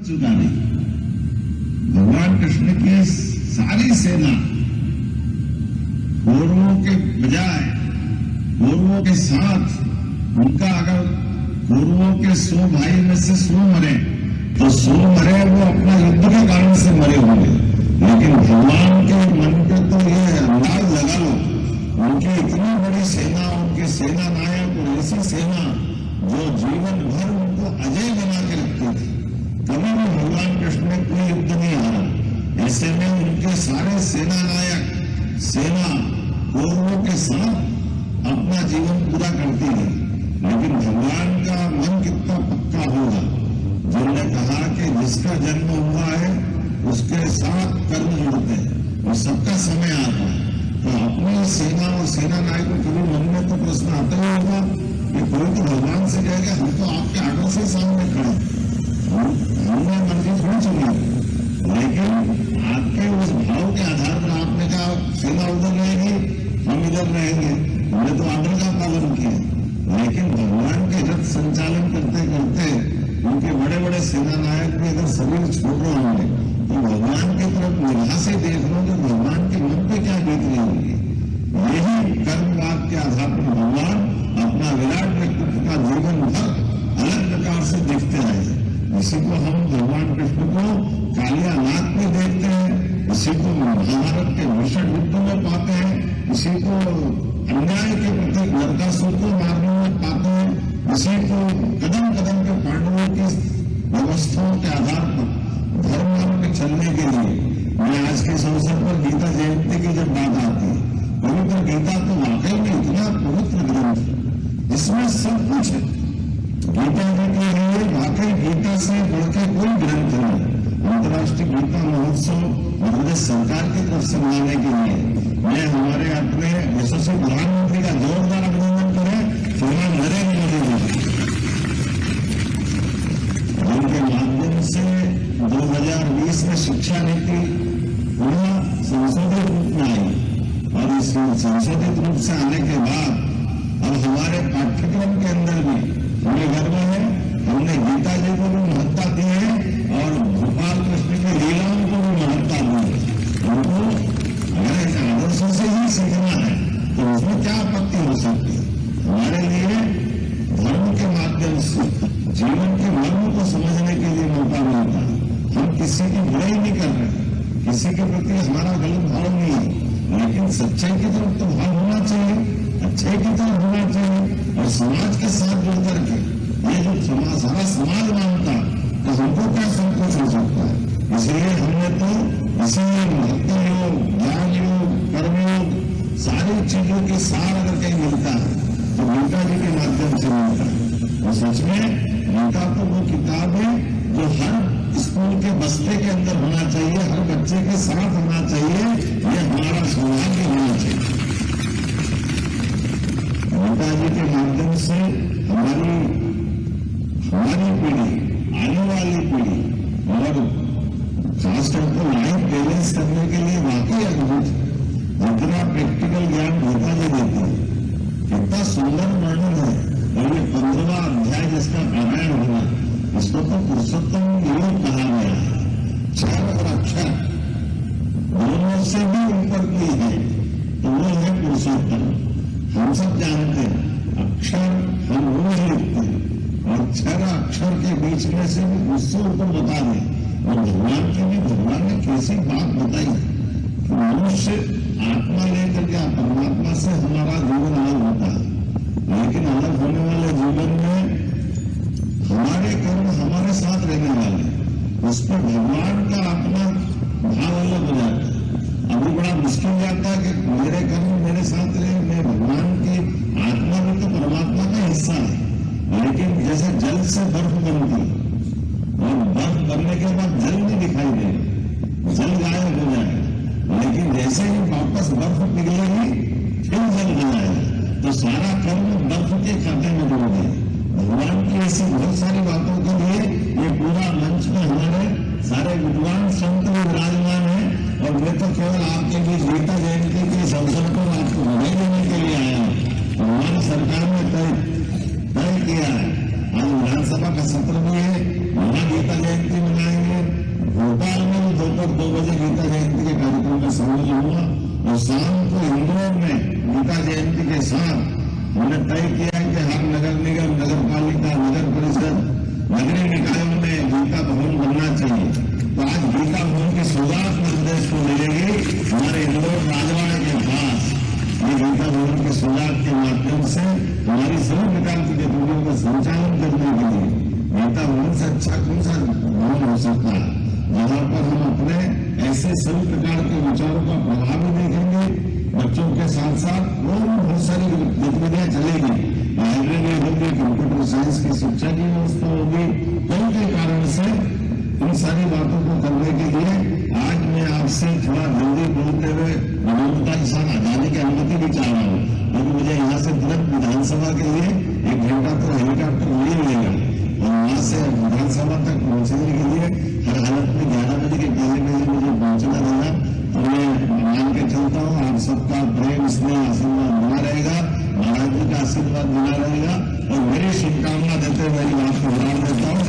चुका नहीं। भगवान कृष्ण की सारी सेना कौरवों के बजाय कौरवों के साथ उनका अगर कौरवों के 100 भाई में से 100 मरे तो 100 मरे वो अपना युद्ध के कारण से मरे होंगे, लेकिन भगवान के मन पे तो ये अंदाज लगा लो, उनकी इतनी बड़ी सेना, उनके सेना नायक और ऐसी सेना जो जीवन भर उनको अजय बना के रखते थे, कभी भी भगवान कृष्ण में कोई युद्ध नहीं हारा। ऐसे में उनके सारे सेना नायक सेना कौरवों के साथ अपना जीवन पूरा करती है, लेकिन भगवान का मन कितना पक्का होगा, जिन्होंने कहा कि जिसका जन्म हुआ है उसके साथ कर्म जुड़ते हैं, और सबका समय आता है। तो अपनी सेना और सेना नायक को कभी मन में तो प्रश्न आता ही होगा कि कोई तो भगवान से कहेगा हम तो आपके आगे से सामने खड़े, हमने मर्जी थोड़ी चुनी, लेकिन आपके उस भाव के आधार पर आपने कहा सेना उधर रहेगी, हम इधर रहेंगे, हमने तो आर्डर का पालन किया। लेकिन भगवान के रथ संचालन करते करते उनके बड़े बड़े सेना नायक भी अगर शरीर छोड़ रहे होंगे तो भगवान की तरफ निगाह से देख लो कि भगवान के मन पे क्या बीत रही होगी। यही कर्मवाद के आधार पर भगवान अपना विराट व्यक्तित्व का जीवन भर अलग प्रकार से देखते रहे। इसी को हम भगवान कृष्ण को कालिया नाग में देखते हैं, इसी को महाभारत के भीषण युद्ध में पाते हैं, इसी को अन्याय के प्रति नरकासुर को मारने में पाते हैं, इसी को कदम कदम के पांडवों की व्यवस्थाओं के आधार पर धर्म मार्ग में चलने के लिए मैं आज के इस अवसर पर गीता जयंती की जब बात आती है, पवित्र गीता तो वाकई में इतना पवित्र ग्रंथ जिसमें सब कुछ है। गीता जी के लिए वाकई गीता से बढ़कर कोई ग्रंथ नहीं। अंतर्राष्ट्रीय गीता महोत्सव प्रदेश सरकार की तरफ से मनाने के लिए मैं हमारे अपने यशस्वी प्रधानमंत्री का जोरदार अभिनंदन करें, श्रीमान नरेंद्र मोदी जी, जिनके माध्यम से 2020 में शिक्षा नीति पुनः संशोधित रूप में आई, और इस संशोधित रूप से आने के बाद अब हमारे पाठ्यक्रम के अंदर भी हमें गर्व है, हमने गीता जी को भी महत्ता दी है और गोपाल कृष्ण की लीलाओं को भी महत्ता दी है। उनको हमारे आदर्शों से ही सीखना है, तो उसमें क्या आपत्ति हो सकती है। हमारे लिए धर्म के माध्यम से जीवन के मर्म को समझने के लिए मौका मिलता है। हम किसी की बुराई नहीं कर रहे, किसी के प्रति हमारा गलत भाव नहीं है, लेकिन सच्चाई की तरफ तो भाव होना चाहिए, अच्छाई की तरफ होना चाहिए, और समाज के साथ जुड़ करके ये जो सारा समाज मानता तो हमको क्या संकोच हो सकता है। इसलिए हमने तो इसीलिए भक्ति योग, ज्ञान योग, कर्मयोग सारी चीजों के सार अगर कहीं मिलता है तो गीता जी के माध्यम से मिलता है। और सच में गीता तो वो किताब है जो हर स्कूल के बस्ते के अंदर होना चाहिए, हर बच्चे के साथ होना चाहिए, ये हमारा सौभाग्य होना चाहिए। गीता जी के माध्यम से हमारी पीढ़ी, आने वाली पीढ़ी और खासतौर पर लाइफ बैलेंस करने के लिए वाकई अद्भुत जितना प्रैक्टिकल ज्ञान गीता जी देते हैं, कितना सुंदर वर्णन है। और ये 15वां अध्याय जिसका पारायण हुआ, इसको तो पुरुषोत्तम योग कहा गया है। 4 और अक्षर दोनों से भी ऊपर की है तो वो है पुरुषोत्तम। हम सब जानते हैं अक्षर हम रोज लिखते हैं, और 6 अक्षर के बीच में से भी उससे ऊपर बता दें। और भगवान की भी भगवान ने कैसी बात बताई कि मनुष्य आत्मा लेकर के परमात्मा से हमारा जीवन अलग होता है, लेकिन अलग होने वाले जीवन में हमारे कर्म हमारे साथ रहने वाले, उस पर भगवान का अपना भाव अलग हो जाता है। अभी बड़ा मुश्किल जाता है कि मेरे कर्म मेरे साथ रहे, मैं भगवान की आत्मा में तो परमात्मा का हिस्सा है, लेकिन जैसे जल से बर्फ बनती और बर्फ बनने के बाद जल नहीं दिखाई देगा, जल गायब हो जाएगा, लेकिन जैसे ही वापस बर्फ पिघलेगी फिर जल हो जाएगा, तो सारा कर्म बर्फ के खाते में जुड़ गया। भगवान की ऐसी बहुत सारी बातों के लिए ये पूरा मंच में हमारे सारे विद्वान संत भी विराजमान है, और मैं तो केवल आपके बीच गीता जयंती के इस अवसर पर आपको बधाई देने के लिए आया हूँ। हमारी सरकार ने तय किया है, आज विधानसभा का सत्र भी है, वहां गीता जयंती मनाएंगे। लगभग 2 बजे गीता जयंती के कार्यक्रम में शामिल हुआ और शाम को इंदौर में गीता जयंती के साथ हमने तय किया कि हर नगर निगम, नगर पालिका, नगर परिषद, नगरीय निकायों में गीता भवन बनना चाहिए। तो आज गीता भवन की शुरुआत मध्य प्रदेश को मिलेगी। हमारे इंदौर राजवाड़ा के पास ये गीता भवन की शुरुआत के माध्यम से हमारी सभी प्रकार की गतिविधियों का संचालन करने के लिए गीता भवन से अच्छा कौन सा भवन हो सकता है, जहां पर हम अपने ऐसे सभी प्रकार के विचारों का प्रभाव भी देखेंगे। बच्चों के साथ साथ और बहुत सारी गतिविधियां चलेगी, लाइब्रेरी होगी, कंप्यूटर साइंस की शिक्षा की व्यवस्था होगी। कई कारण से इन सारी बातों को करने के लिए आज मैं आपसे थोड़ा जल्दी बोलते हुए विनम्रता के साथ आजादी की अनुमति भी चाह रहा हूँ, क्योंकि मुझे यहाँ से तुरंत विधानसभा के लिए 1 घंटा तो हेलीकॉप्टर मिल लेगा और वहां से विधानसभा तक पहुंचने के लिए हर हालत में 11 बजे के पहले मुझे पहुंचना रहेगा। तो मैं मान के चलता हूँ आप सबका प्रेम, स्नेह, आशीर्वाद बना रहेगा, महाराज जी का आशीर्वाद बना रहेगा और मेरी शुभकामना देते हुए मेरी बात को विराम देता हूँ।